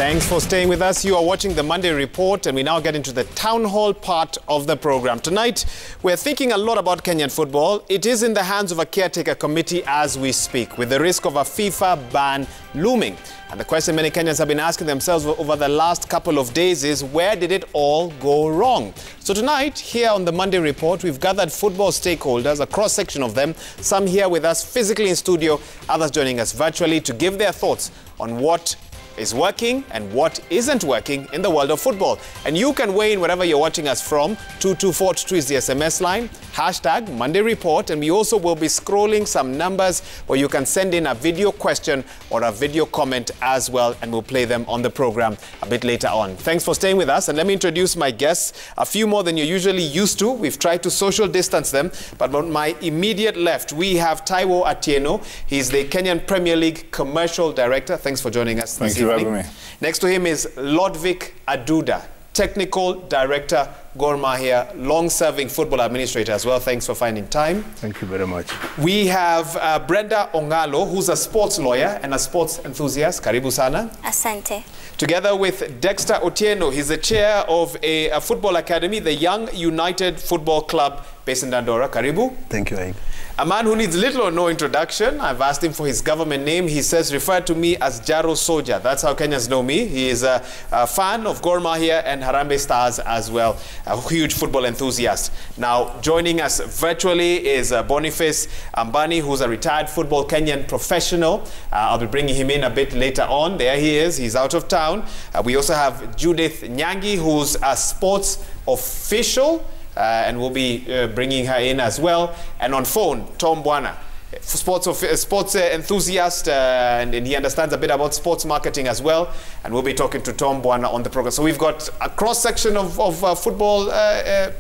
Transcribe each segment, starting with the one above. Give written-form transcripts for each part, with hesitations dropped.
Thanks for staying with us. You are watching the Monday Report, and we now get into the town hall part of the program. Tonight, we're thinking a lot about Kenyan football. It is in the hands of a caretaker committee as we speak, with the risk of a FIFA ban looming. And the question many Kenyans have been asking themselves over the last couple of days is, where did it all go wrong? So tonight, here on the Monday Report, we've gathered football stakeholders, a cross-section of them, some here with us physically in studio, others joining us virtually, to give their thoughts on what is working and what isn't working in the world of football. And you can weigh in wherever you're watching us from. 2242 is the SMS line, hashtag Monday Report, and we also will be scrolling some numbers where you can send in a video question or a video comment as well, and we'll play them on the program a bit later on. Thanks for staying with us, and let me introduce my guests, a few more than you're usually used to. We've tried to social distance them, but on my immediate left we have Taiwo Atieno. He's the Kenyan Premier League Commercial Director. Thanks for joining us. Thank you for having me. Next to him is Lodvik Aduda, Technical Director, Gor Mahia, long-serving football administrator as well. Thanks for finding time. Thank you very much. We have Brenda Ongalo, who's a sports lawyer and a sports enthusiast. Karibu sana. Asante. Together with Dexter Otieno, he's the chair of a football academy, the Young United Football Club based in Dandora. Karibu. Thank you, Aik. A man who needs little or no introduction. I've asked him for his government name. He says, refer to me as Jaro Soja. That's how Kenyans know me. He is a fan of Gor Mahia and Harambee Stars as well. A huge football enthusiast. Now, joining us virtually is Boniface Ambani, who's a retired football Kenyan professional. I'll be bringing him in a bit later on. There he is. He's out of town. We also have Judith Nyangi, who's a sports official. And we'll be bringing her in as well. And on phone, Tom Bwana, sports enthusiast, and he understands a bit about sports marketing as well. And we'll be talking to Tom Bwana on the program. So we've got a cross-section of football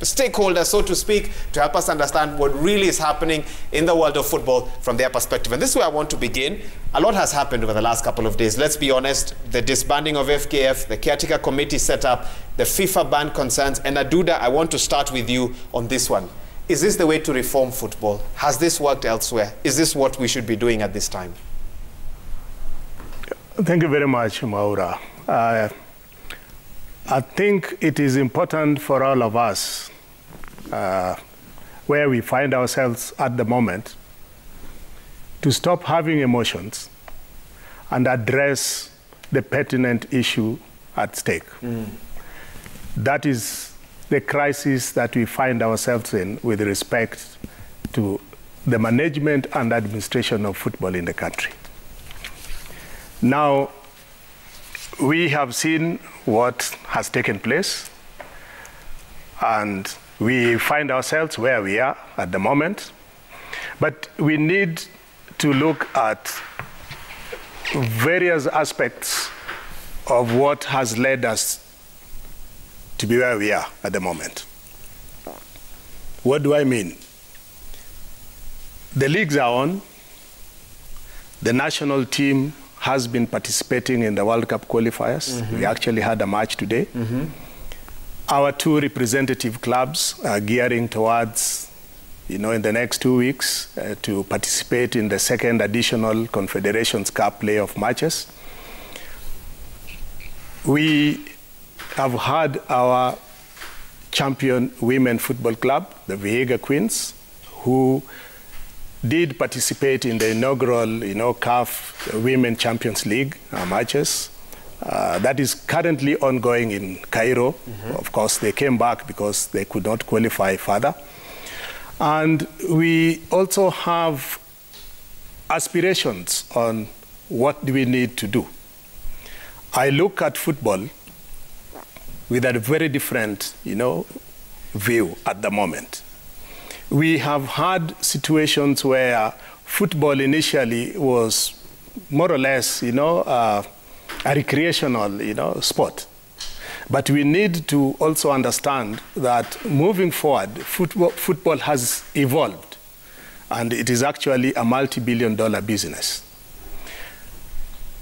stakeholders, so to speak, to help us understand what really is happening in the world of football from their perspective. And this is where I want to begin. A lot has happened over the last couple of days. Let's be honest. The disbanding of FKF, the caretaker committee set up, the FIFA ban concerns. And Aduda, I want to start with you on this one. Is this the way to reform football? Has this worked elsewhere? Is this what we should be doing at this time? Thank you very much, Maura. I think it is important for all of us, where we find ourselves at the moment, to stop having emotions and address the pertinent issue at stake. That is the crisis that we find ourselves in with respect to the management and administration of football in the country. Now, we have seen what has taken place, and we find ourselves where we are at the moment, but we need to look at various aspects of what has led us to be where we are at the moment. What do I mean? The leagues are on. The national team has been participating in the World Cup qualifiers. We actually had a match today. Our two representative clubs are gearing towards, in the next 2 weeks, to participate in the second additional Confederations Cup playoff matches. We have had our champion women football club, the Vihiga Queens, who did participate in the inaugural, CAF Women Champions League matches. That is currently ongoing in Cairo. Of course, they came back because they could not qualify further. And we also have aspirations on what do we need to do. I look at football with a very different, view at the moment. We have had situations where football initially was more or less, a recreational, sport. But we need to also understand that moving forward, football has evolved, and it is actually a multi-billion-dollar business.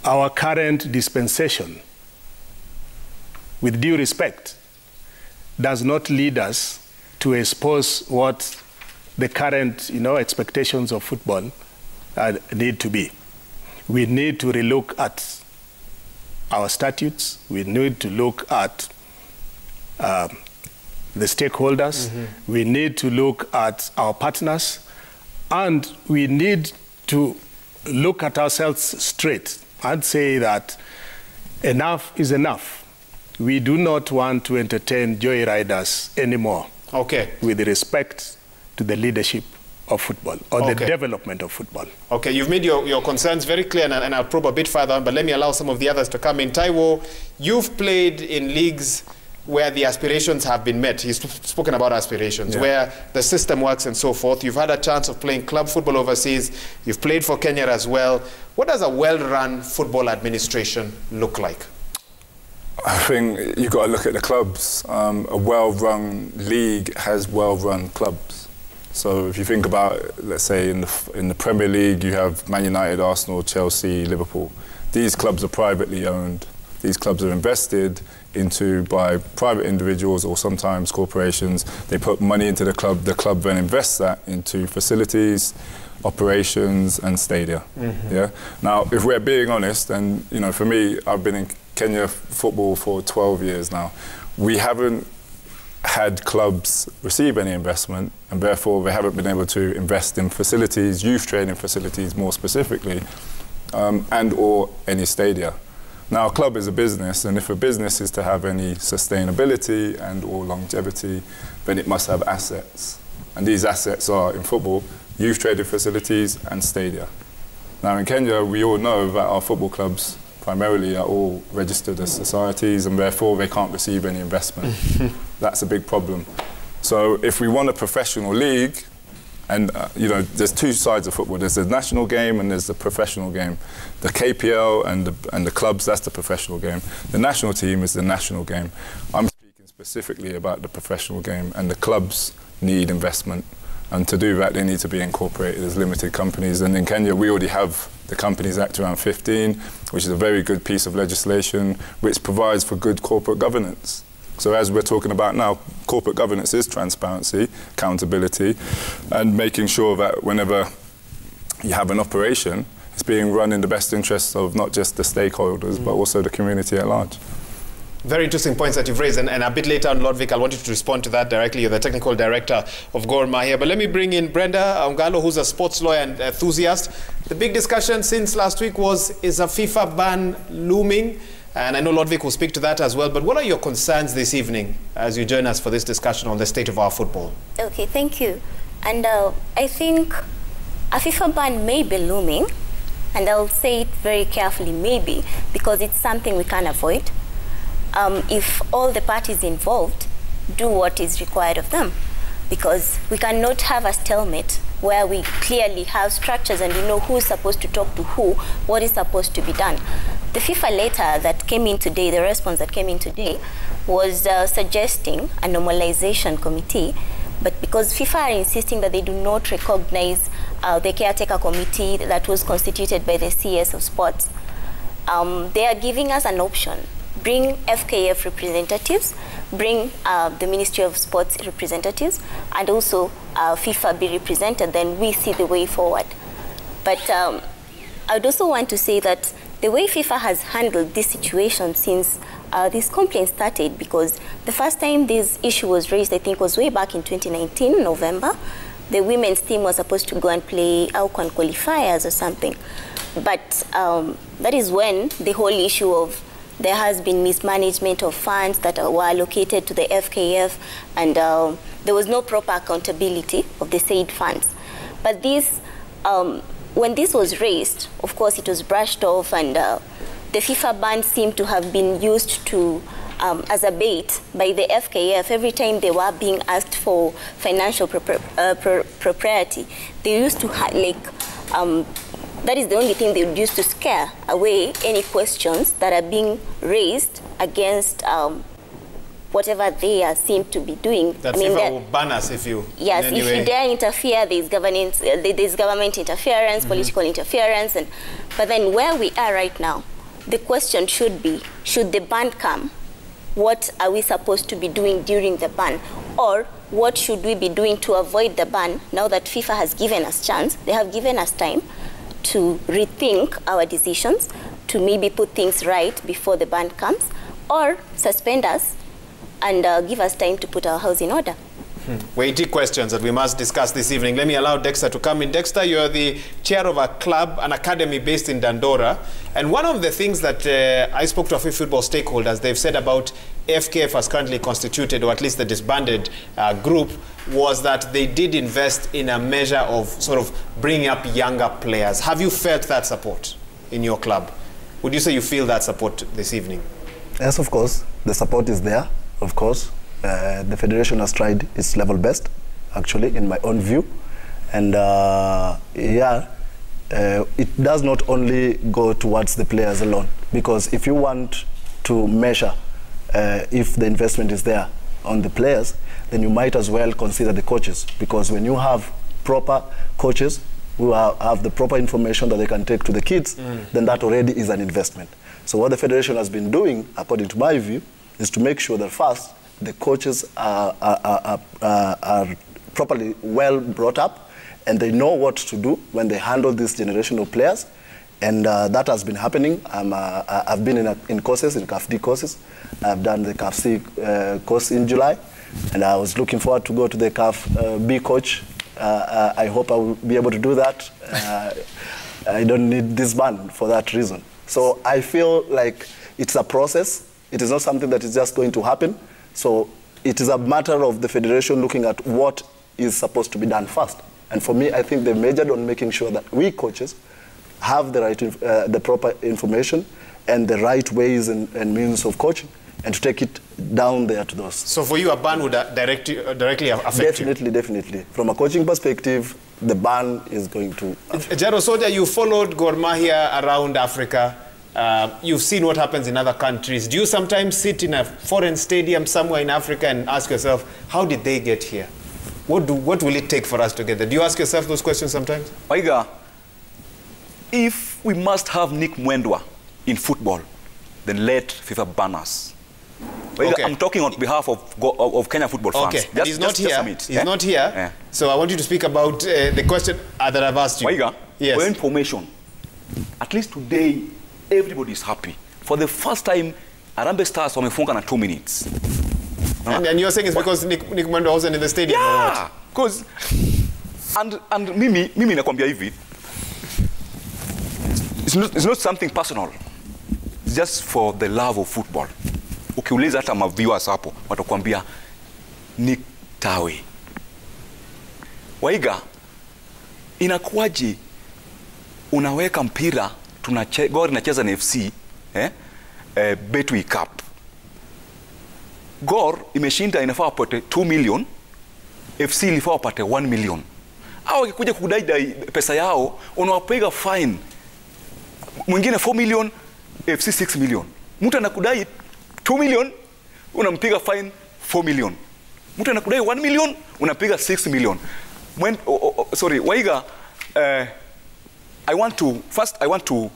Our current dispensation, with due respect, does not lead us to expose what the current expectations of football need to be. We need to relook at our statutes. We need to look at the stakeholders. We need to look at our partners. And we need to look at ourselves straight and say that enough is enough. We do not want to entertain joyriders anymore. Okay. With respect to the leadership of football or the development of football. Okay, you've made your concerns very clear, and I'll probe a bit further on, but let me allow some of the others to come in. Taiwo, you've played in leagues where the aspirations have been met. He's spoken about aspirations, where the system works and so forth. You've had a chance of playing club football overseas. You've played for Kenya as well. What does a well-run football administration look like? I think you've got to look at the clubs. A well-run league has well-run clubs. So if you think about, let's say, in the Premier League, you have Man United, Arsenal, Chelsea, Liverpool. These clubs are privately owned. These clubs are invested into by private individuals or sometimes corporations. They put money into the club then invests that into facilities, operations and stadia. Yeah. Now, if we're being honest, and you know, for me, I've been in Kenya football for 12 years now. We haven't had clubs receive any investment, and therefore they haven't been able to invest in facilities, youth training facilities more specifically, and or any stadia. Now, a club is a business, and if a business is to have any sustainability and or longevity, then it must have assets. And these assets are, in football, youth training facilities and stadia. Now, in Kenya, we all know that our football clubs primarily are all registered as societies, and therefore they can't receive any investment. That's a big problem. So if we want a professional league, and you know, there's two sides of football. There's the national game and there's the professional game. The KPL and the clubs, that's the professional game. The national team is the national game. I'm speaking specifically about the professional game, and the clubs need investment. And to do that, they need to be incorporated as limited companies. And in Kenya, we already have the Companies Act around 15, which is a very good piece of legislation, which provides for good corporate governance. So as we're talking about now, corporate governance is transparency, accountability, and making sure that whenever you have an operation, it's being run in the best interests of not just the stakeholders, but also the community at large. Very interesting points that you've raised, and a bit later on, Lodvik, I want you to respond to that directly. You're the technical director of Gor Mahia. But let me bring in Brenda Ongalo, who's a sports lawyer and enthusiast. The big discussion since last week was, is a FIFA ban looming? And I know Lodvik will speak to that as well. But what are your concerns this evening as you join us for this discussion on the state of our football? Okay, thank you. And I think a FIFA ban may be looming, and I'll say it very carefully, maybe, because it's something we can't avoid. If all the parties involved do what is required of them, because we cannot have a stalemate where we clearly have structures and we know who's supposed to talk to who, what is supposed to be done. The FIFA letter that came in today, the response that came in today, was suggesting a normalization committee, but because FIFA are insisting that they do not recognize the caretaker committee that was constituted by the CS of Sports, they are giving us an option. Bring FKF representatives, bring the Ministry of Sports representatives, and also FIFA be represented, then we see the way forward. But I would also want to say that the way FIFA has handled this situation since this complaint started, because the first time this issue was raised, I think, was way back in 2019, November. The women's team was supposed to go and play AUCAN qualifiers or something. But that is when the whole issue of there has been mismanagement of funds that were allocated to the FKF, and there was no proper accountability of the said funds. But this, when this was raised, of course, it was brushed off, and the FIFA ban seemed to have been used to as a bait by the FKF. Every time they were being asked for financial propriety, they used to that is the only thing they would use to scare away any questions that are being raised against whatever they seem to be doing. That FIFA will ban us if you... Yes, if you dare interfere, there's government interference, political interference. But then where we are right now, the question should be, should the ban come, what are we supposed to be doing during the ban? Or what should we be doing to avoid the ban now that FIFA has given us chance, they have given us time to rethink our decisions, to maybe put things right before the ban comes, or suspend us and give us time to put our house in order. Weighty questions that we must discuss this evening. Let me allow Dexter to come in. Dexter, you're the chair of a club, an academy based in Dandora. And one of the things that I spoke to a few football stakeholders, they've said about FKF as currently constituted, or at least the disbanded group, was that they did invest in a measure of sort of bringing up younger players. Have you felt that support in your club? Would you say you feel that support this evening? Yes, of course. The support is there, of course. The federation has tried its level best, actually, in my own view. And it does not only go towards the players alone, because if you want to measure if the investment is there on the players, then you might as well consider the coaches, because when you have proper coaches who have the proper information that they can take to the kids, then that already is an investment. So what the federation has been doing, according to my view, is to make sure that first, the coaches are properly well brought up, and they know what to do when they handle this generation of players. And that has been happening. I've been in courses, in CAF D courses. I've done the CAF C course in July, and I was looking forward to go to the CAF B coach. I hope I will be able to do that. I don't need this ban for that reason. So I feel like it's a process. It is not something that is just going to happen. So it is a matter of the federation looking at what is supposed to be done first. And for me, I think they majored on making sure that we coaches have the right, the proper information and the right ways and means of coaching, and to take it down there to those. So for you, a ban would directly affect definitely, you? Definitely. From a coaching perspective, the ban is going to affect. Jaro Soja, you followed Gor Mahia around Africa. You've seen what happens in other countries. Do you sometimes sit in a foreign stadium somewhere in Africa and ask yourself, how did they get here? What will it take for us to get there? Do you ask yourself those questions sometimes? Oiga, if we must have Nick Mwendwa in football, then let FIFA ban us. Oiga, okay. I'm talking on behalf of Kenya football fans. Okay, but he's not here. He's not here. Yeah. So I want you to speak about the question that I've asked you. Oiga, yes. For information, at least today, everybody is happy. For the first time, Harambee Stars wamefunga na 2 minutes. And you're saying it's because Nick Mwendwa wasn't in the stadium? Yeah, because and mimi nakwambia hivi, it's not something personal. It's just for the love of football. Ukiuliza hata maviewers hapo watakwambia Nick Tawe. Waiga, inakuwaje unaweka mpira Gor inacheza na FC Betway Cup. Gor imeshinda, inafaa apate 2 million, FC ilifaa apate 1 million. Hao wakikuja kudai pesa yao, unawapiga fine. Mwingine 4 million, FC 6 million. Mtu anakudai 2 million, unampiga fine 4 million. Mtu anakudai 1 million, unapiga 6 million. Sorry, Waiga, I want to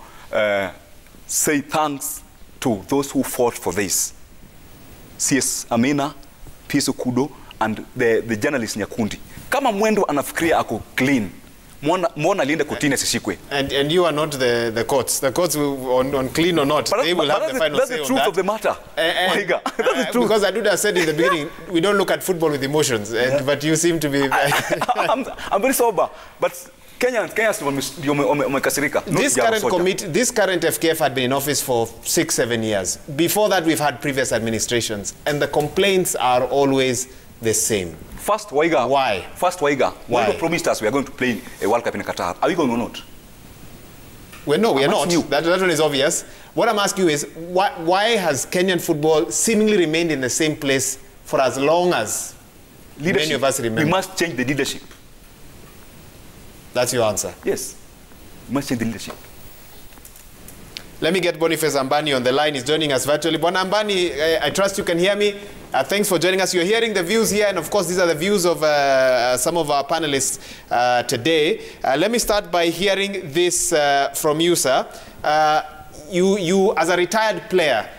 say thanks to those who fought for this. CS Amina, Piso Kudo, and the journalist Nyakundi. Kama Mwendwa anafikiria ako clean, mwona alienda kotini asishikwe. And you are not the courts. The courts on clean or not, they will have the final say on that. That's the truth of the matter. That's the truth. Because Aduda said in the beginning, we don't look at football with emotions, but you seem to be... I'm very sober, but Kenyans this current FKF had been in office for 6-7 years. Before that, we've had previous administrations, and the complaints are always the same. First, Waiga. Why? First, Waiga. Why? Mwendwa promised us we are going to play a World Cup in Qatar. Are we going or not? Well, no, we are not. That one is obvious. What I'm asking you is, why has Kenyan football seemingly remained in the same place for as long as many of us remember? We must change the leadership. That's your answer? Yes. We must change the leadership. Let me get Boniface Ambani on the line. He's joining us virtually. Bon Ambani, I trust you can hear me. Thanks for joining us. You're hearing the views here, and of course, these are the views of some of our panelists today. Let me start by hearing this from you, sir. You, as a retired player,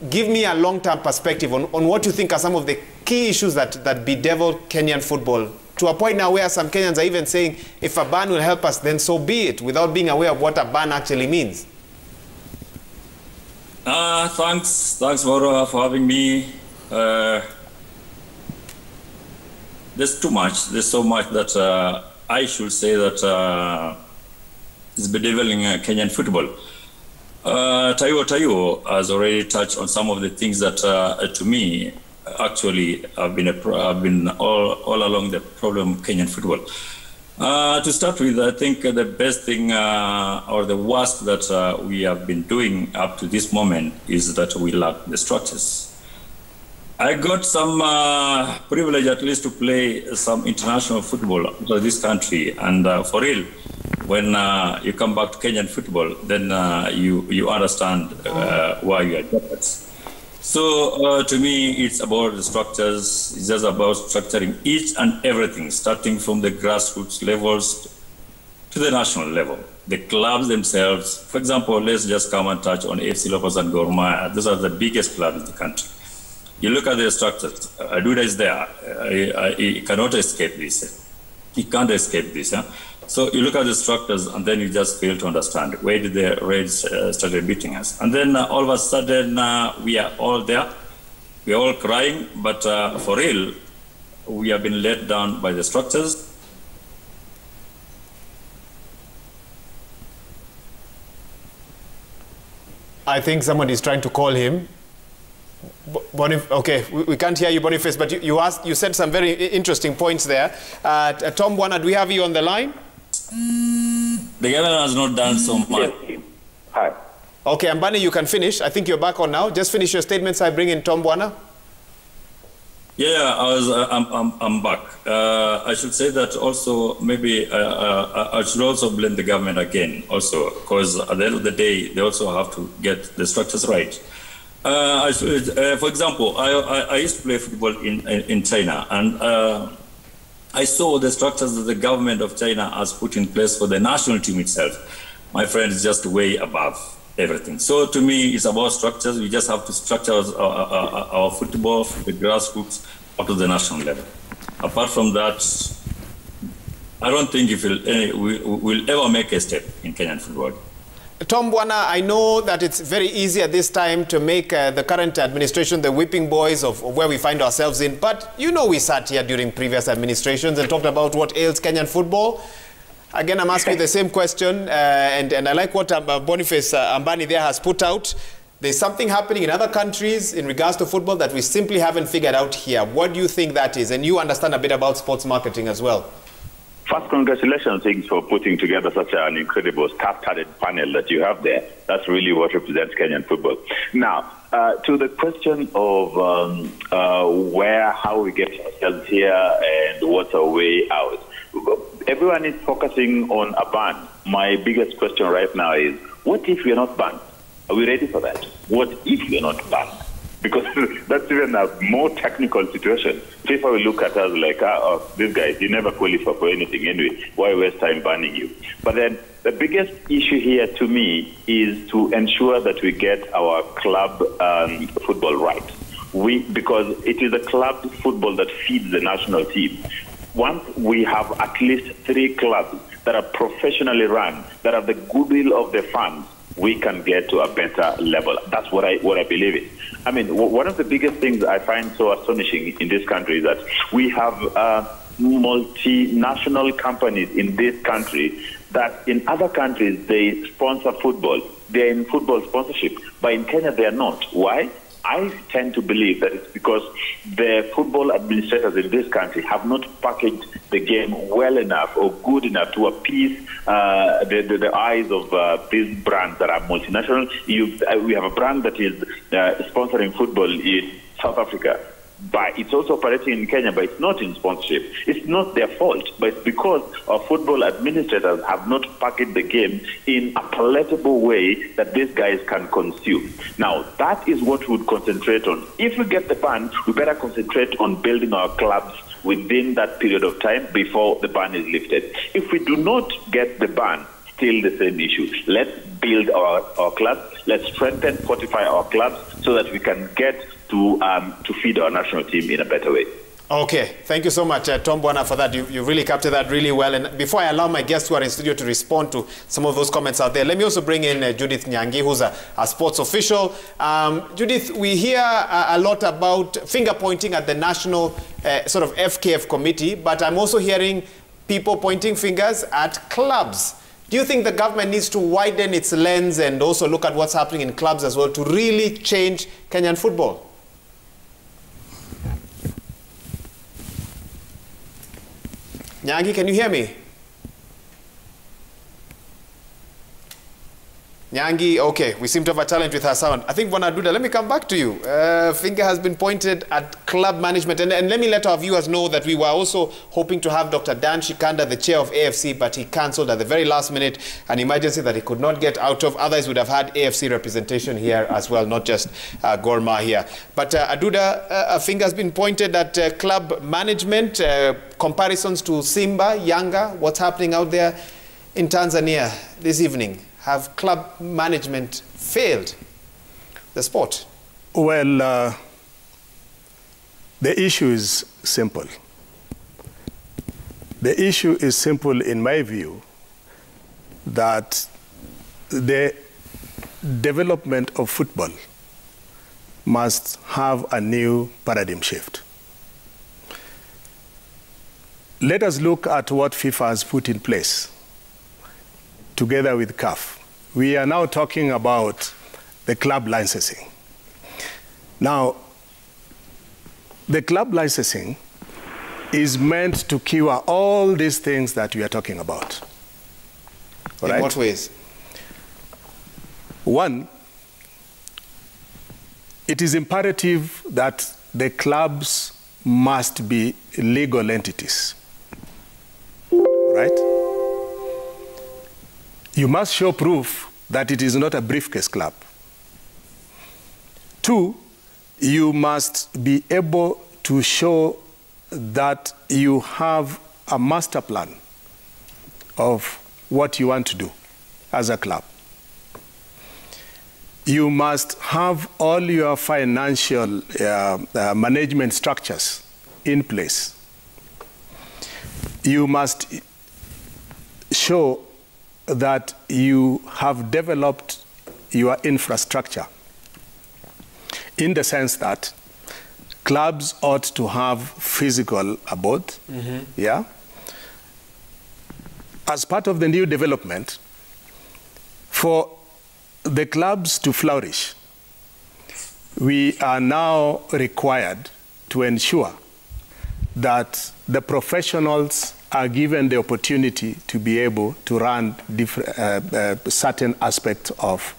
give me a long-term perspective on what you think are some of the key issues that bedevil Kenyan football, to a point now where some Kenyans are even saying, if a ban will help us, then so be it, without being aware of what a ban actually means. Thanks, Mauro, for having me. There's too much. There's so much that I should say that is bedeviling Kenyan football. Tayo has already touched on some of the things that, to me, actually have been all along the problem of Kenyan football. To start with, I think the best thing or the worst that we have been doing up to this moment is that we lack the structures. I got some privilege at least to play some international football for this country, and for real, when you come back to Kenyan football, then you understand why you are jeopardized. So to me, it's about the structures. It's just about structuring each and everything, starting from the grassroots levels to the national level. The clubs themselves, for example, let's just come and touch on AFC Leopards and Gor Mahia. Those are the biggest clubs in the country. You look at their structures. Aduda is there. He cannot escape this. He can't escape this. So you look at the structures and then you just fail to understand where did the Reds started beating us. And then all of a sudden we are all there. We are all crying, but for real, we have been let down by the structures. I think somebody is trying to call him. Okay, we can't hear you, Boniface, but you said some very interesting points there. Tom Bwana, do we have you on the line? The government has not done so much. Yes. Hi. Okay, Ambani, you can finish. I think you're back on now. Just finish your statements. I bring in Tom Bwana. Yeah, I'm back. I should say that also maybe I should also blame the government again also, because at the end of the day, they also have to get the structures right. For example, I used to play football in China, and I saw the structures that the government of China has put in place for the national team itself. My friend, is just way above everything. So to me, it's about structures. We just have to structure our football from the grassroots up to the national level. Apart from that, I don't think we'll ever make a step in Kenyan football. Tom Bwana, I know that it's very easy at this time to make the current administration the whipping boys of where we find ourselves in. But you know, we sat here during previous administrations and talked about what ails Kenyan football. Again, I'm asking the same question, and I like what Boniface Ambani there has put out. There's something happening in other countries in regards to football that we simply haven't figured out here. What do you think that is? And you understand a bit about sports marketing as well. First, congratulations, Higgs, for putting together such an incredible star-studded panel that you have there. That's really what represents Kenyan football. Now, to the question of how we get ourselves here and what's our way out. Everyone is focusing on a ban. My biggest question right now is, what if we're not banned? Are we ready for that? What if we're not banned? Because that's even a more technical situation. FIFA will look at us like, oh, these guys, you never qualify for anything anyway. Why waste time banning you? But then the biggest issue here to me is to ensure that we get our club football right. Because it is a club football that feeds the national team. Once we have at least 3 clubs that are professionally run, that have the goodwill of the fans, we can get to a better level. That's what I believe in. I mean, one of the biggest things I find so astonishing in this country is that we have multinational companies in this country that in other countries they sponsor football. They're in football sponsorship, but in Kenya they are not. Why? I tend to believe that it's because the football administrators in this country have not packaged the game well enough or good enough to appease the eyes of these brands that are multinational. We have a brand that is sponsoring football in South Africa, but it's also operating in Kenya, but it's not in sponsorship. It's not their fault, but it's because our football administrators have not packaged the game in a palatable way that these guys can consume. Now, that is what we would concentrate on. If we get the ban, we better concentrate on building our clubs within that period of time before the ban is lifted. If we do not get the ban, still the same issue. Let's build our clubs. Let's strengthen, fortify our clubs so that we can get to feed our national team in a better way. Okay, thank you so much, Tom Bwana, for that. You really captured that really well. And before I allow my guests who are in studio to respond to some of those comments out there, let me also bring in Judith Nyangi, who's a sports official. Judith, we hear a lot about finger pointing at the national sort of FKF committee, but I'm also hearing people pointing fingers at clubs. Do you think the government needs to widen its lens and also look at what's happening in clubs as well to really change Kenyan football? Nyangi, can you hear me? Nyangi, okay, we seem to have a challenge with her sound. I think, Bwana Duda, let me come back to you. Finger has been pointed at club management. And let me let our viewers know that we were also hoping to have Dr. Dan Shikanda, the chair of AFC, but he cancelled at the very last minute, an emergency that he could not get out of. Others would have had AFC representation here as well, not just Gor Mahia. But Aduda, a finger has been pointed at club management, comparisons to Simba, Yanga, what's happening out there in Tanzania this evening. Have club management failed the sport? Well, the issue is simple. The issue is simple in my view, that the development of football must have a new paradigm shift. Let us look at what FIFA has put in place together with CAF. We are now talking about the club licensing. Now, the club licensing is meant to cure all these things that we are talking about. All right? In what ways? One, it is imperative that the clubs must be legal entities. Right? You must show proof that it is not a briefcase club. Two, you must be able to show that you have a master plan of what you want to do as a club. You must have all your financial management structures in place. You must show that you have developed your infrastructure in the sense that clubs ought to have physical abode, yeah? As part of the new development, for the clubs to flourish, we are now required to ensure that the professionals are given the opportunity to be able to run certain aspects of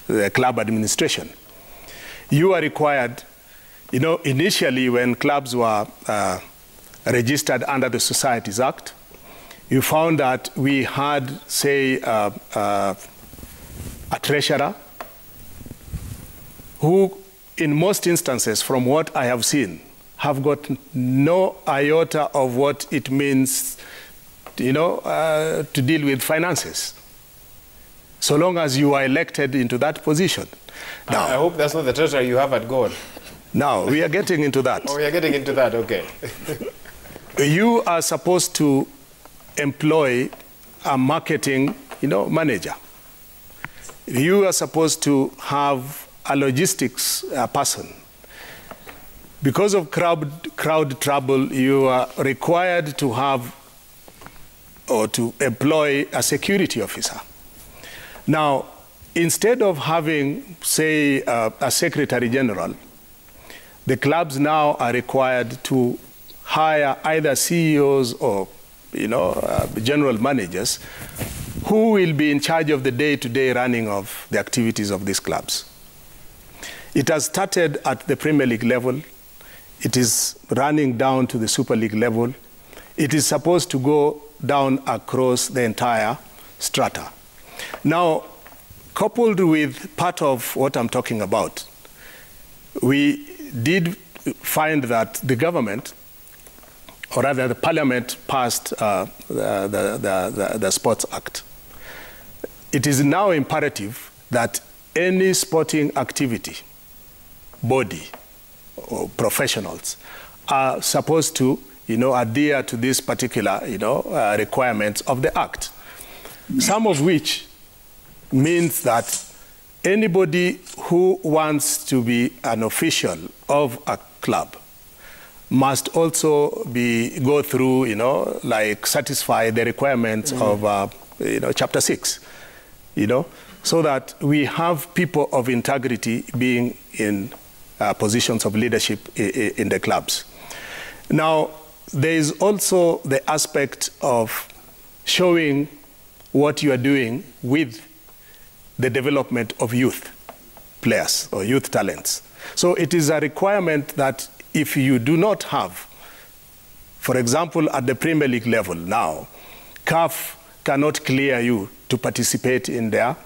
the club administration. You are required, you know, initially when clubs were registered under the Societies Act, you found that we had, say, a treasurer who, in most instances, from what I have seen, have got no iota of what it means, you know, to deal with finances, so long as you are elected into that position. Now, I hope that's not the treasurer you have at God. Now, we are getting into that. Oh, we are getting into that, okay. You are supposed to employ a marketing, you know, manager. You are supposed to have a logistics person. Because of crowd trouble, you are required to have or to employ a security officer. Now, instead of having, say, a secretary general, the clubs now are required to hire either CEOs or, you know, general managers who will be in charge of the day-to-day running of the activities of these clubs. It has started at the Premier League level. It is running down to the Super League level. It is supposed to go down across the entire strata. Now, coupled with part of what I'm talking about, we did find that the government, or rather the parliament, passed the Sports Act. It is now imperative that any sporting activity, body, professionals are supposed to, adhere to these particular, requirements of the Act. Some of which means that anybody who wants to be an official of a club must also go through, satisfy the requirements of, Chapter 6, so that we have people of integrity being in positions of leadership in the clubs. Now, there is also the aspect of showing what you are doing with the development of youth players or youth talents. So it is a requirement that if you do not have, for example, at the Premier League level now, CAF cannot clear you to participate in their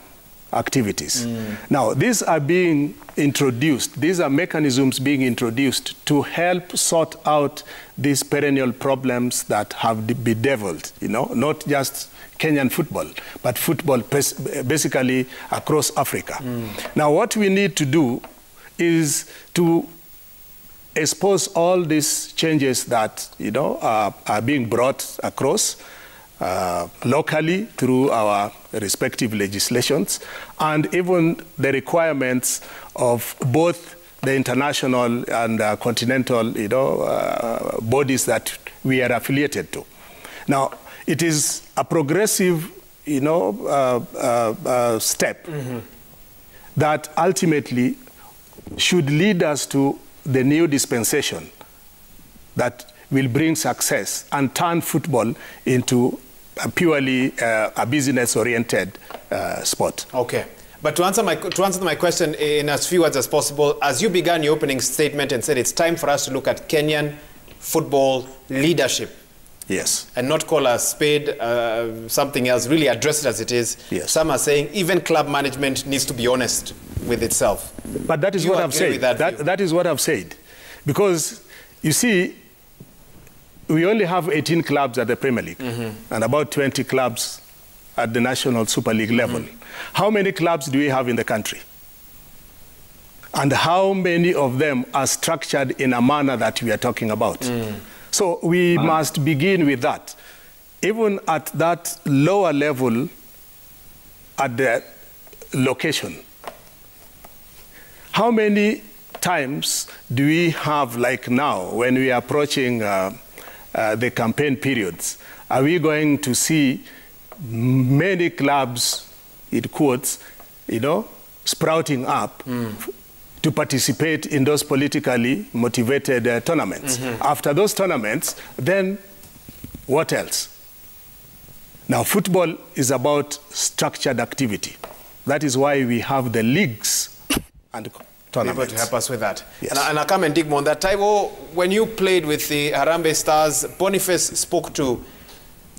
activities. Now, these are being introduced. These are mechanisms being introduced to help sort out these perennial problems that have bedeviled, not just Kenyan football, but football basically across Africa. Now, what we need to do is to expose all these changes that, are being brought across locally through our respective legislations, and even the requirements of both the international and continental, bodies that we are affiliated to. Now, it is a progressive, step that ultimately should lead us to the new dispensation that will bring success and turn football into a purely a business-oriented sport. Okay. But to answer my question in as few words as possible, as you began your opening statement and said it's time for us to look at Kenyan football leadership. Yes. And not call a spade something else, really address it as it is. Yes. Some are saying even club management needs to be honest with itself. But that is what I've said. That is what I've said. Because, you see, we only have 18 clubs at the Premier League and about 20 clubs at the National Super League level. How many clubs do we have in the country? And how many of them are structured in a manner that we are talking about? So we must begin with that. Even at that lower level, at the location, how many times do we have, like now, when we are approaching the campaign periods, are we going to see many clubs, in quotes, sprouting up to participate in those politically motivated tournaments? After those tournaments, then what else? Now, football is about structured activity. That is why we have the leagues and tournaments. Able to help us with that. Yes. And I'll come and dig more on that. Taiwo, when you played with the Harambee Stars, Boniface spoke to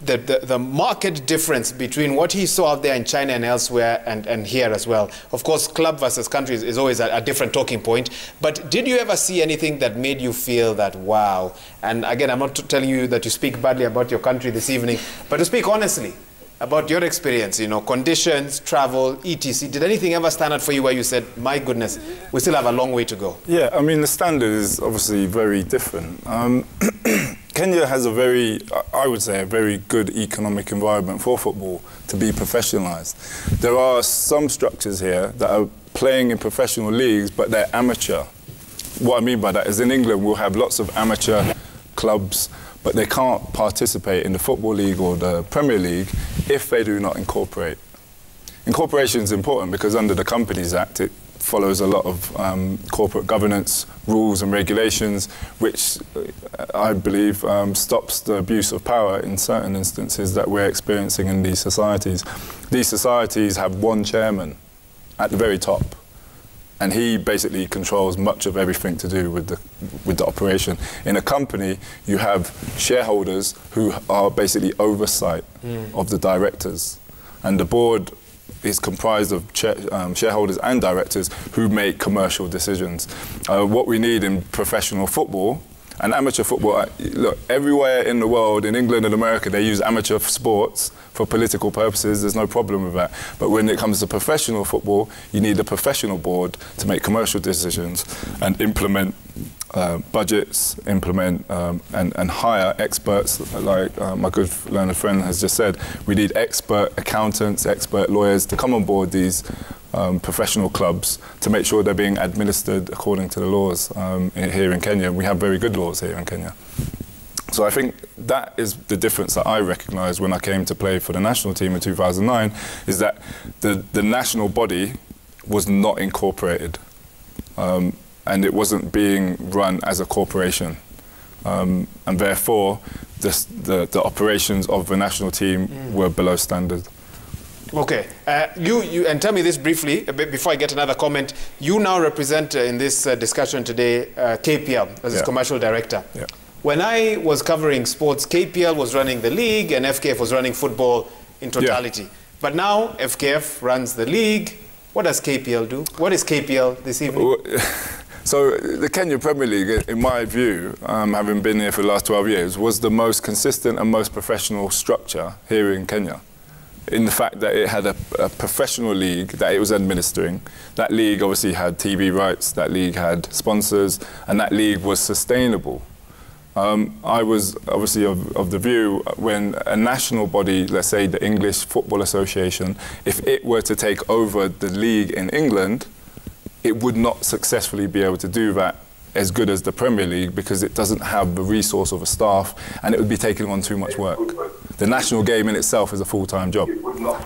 the market difference between what he saw out there in China and elsewhere and here as well. Of course, club versus country is always a different talking point. But did you ever see anything that made you feel that, wow? And again, I'm not telling you that you speak badly about your country this evening, but to speak honestly about your experience, conditions, travel, etc. Did anything ever stand out for you where you said, my goodness, we still have a long way to go? Yeah, I mean, the standard is obviously very different. Kenya has I would say, a very good economic environment for football to be professionalised. There are some structures here that are playing in professional leagues, but they're amateur. What I mean by that is in England, we'll have lots of amateur clubs, but they can't participate in the Football League or the Premier League if they do not incorporate. Incorporation is important because under the Companies Act, it follows a lot of corporate governance rules and regulations, which I believe stops the abuse of power in certain instances that we're experiencing in these societies. These societies have one chairman at the very top, and he basically controls much of everything to do with the operation. In a company, you have shareholders who are basically oversight of the directors, and the board is comprised of shareholders and directors who make commercial decisions. What we need in professional football and amateur football, look, everywhere in the world, in England and America, they use amateur sports for political purposes. There's no problem with that. But when it comes to professional football, you need a professional board to make commercial decisions and implement budgets, implement and hire experts like my good learned friend has just said. We need expert accountants, expert lawyers to come on board these professional clubs to make sure they're being administered according to the laws here in Kenya. We have very good laws here in Kenya. So I think that is the difference that I recognised when I came to play for the national team in 2009, is that the national body was not incorporated. And it wasn't being run as a corporation. And therefore, the operations of the national team were below standard. Okay, and tell me this briefly, before I get another comment. You now represent in this discussion today KPL as its commercial director. Yeah. When I was covering sports, KPL was running the league and FKF was running football in totality. But now FKF runs the league. What does KPL do? What is KPL this evening? So the Kenya Premier League, in my view, having been here for the last 12 years, was the most consistent and most professional structure here in Kenya. In the fact that it had a professional league that it was administering. That league obviously had TV rights, that league had sponsors, and that league was sustainable. I was obviously of the view when a national body, let's say the English Football Association, if it were to take over the league in England, it would not successfully be able to do that as good as the Premier League because it doesn't have the resource of a staff and it would be taking on too much work. The national game in itself is a full-time job.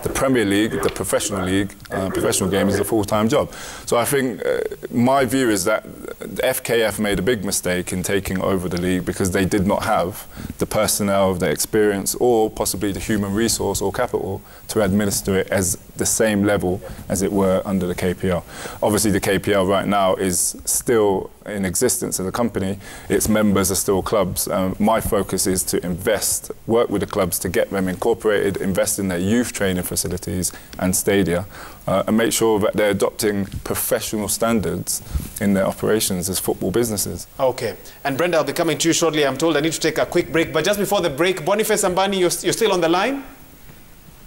The Premier League, the professional league, professional game is a full-time job. So I think my view is that the FKF made a big mistake in taking over the league because they did not have the personnel, the experience, or possibly the human resource or capital to administer it as the same level as it were under the KPL. Obviously the KPL right now is still in existence as a company. Its members are still clubs. My focus is to invest, work with the clubs to get them incorporated, invest in their youth training facilities and stadia, and make sure that they're adopting professional standards in their operations as football businesses. Okay. And Brenda, I'll be coming to you shortly. I'm told I need to take a quick break, but just before the break, Boniface Ambani, you're still on the line?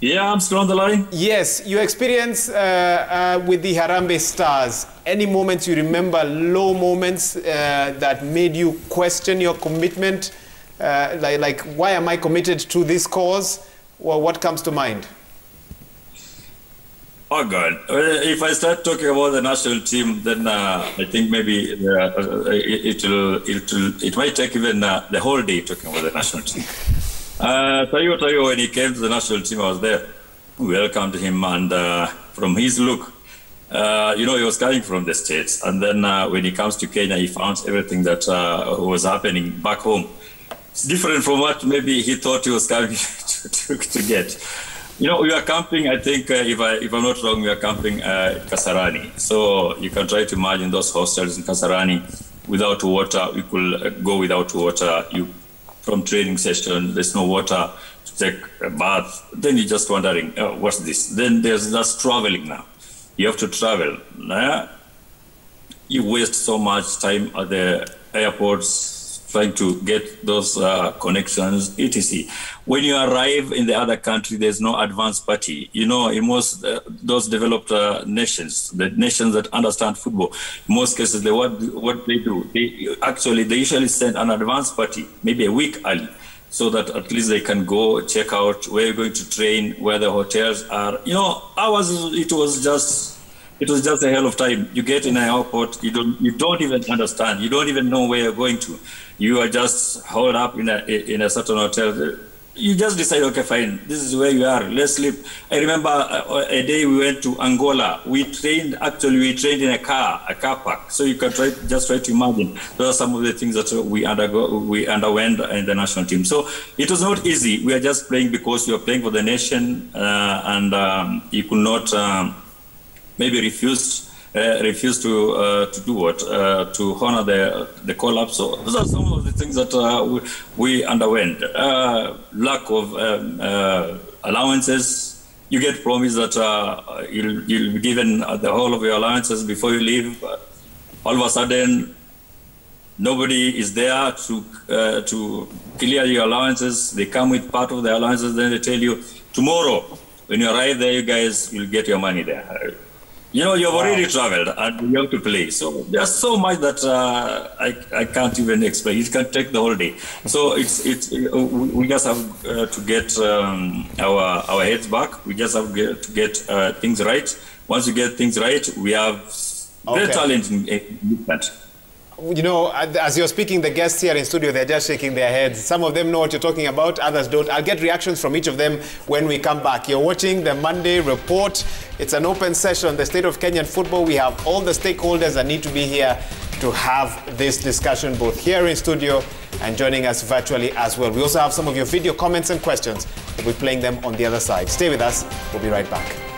Yeah, I'm still on the line. Yes, your experience with the Harambee Stars, any moments you remember, low moments that made you question your commitment? Like, why am I committed to this cause? Well, what comes to mind? Oh God! If I start talking about the national team, then I think maybe it might take even the whole day talking about the national team. Tell you, when he came to the national team, I was there. We welcomed him, and from his look, you know, he was coming from the States. And then when he comes to Kenya, he found everything that was happening back home. It's different from what maybe he thought he was coming to get. You know, we are camping, I think, if I'm not wrong, we are camping at Kasarani. So you can try to imagine those hostels in Kasarani without water. We could go without water. From training session, there's no water to take a bath. Then you're just wondering, oh, what's this? Then there's just traveling now. You have to travel. You waste so much time at the airports trying to get those connections, etc. When you arrive in the other country, there's no advanced party. You know, in most those developed nations, the nations that understand football, in most cases, what they do, they usually send an advanced party, maybe a week early, so that at least they can go check out where you're going to train, where the hotels are. You know, it was just a hell of time. You get in an airport, you don't even understand. You don't even know where you're going to. You are just hauled up in a certain hotel. You just decide, okay, fine, this is where you are. Let's sleep. I remember a day we went to Angola. We trained in a car park. So you can try to imagine. Those are some of the things that we underwent in the national team. So it was not easy. We are just playing because you are playing for the nation, and you could not. Maybe refused to do what? To honor the call-up. So those are some of the things that we underwent. Lack of allowances. You get promised that you'll be given the whole of your allowances before you leave. All of a sudden, nobody is there to clear your allowances. They come with part of the allowances, then they tell you, tomorrow, when you arrive there, you guys will get your money there. You know, you've already traveled and you have to play. So there's so much that I can't even explain. It can take the whole day. So we just have to get our heads back. We just have to get things right. Once we get things right, we have great talent in movement. You know, as you're speaking, the guests here in studio, they're just shaking their heads. Some of them know what you're talking about, others don't. I'll get reactions from each of them when we come back. You're watching the Monday Report. It's an open session on the state of Kenyan football. We have all the stakeholders that need to be here to have this discussion, both here in studio and joining us virtually as well. We also have some of your video comments and questions. We'll be playing them on the other side. Stay with us. We'll be right back.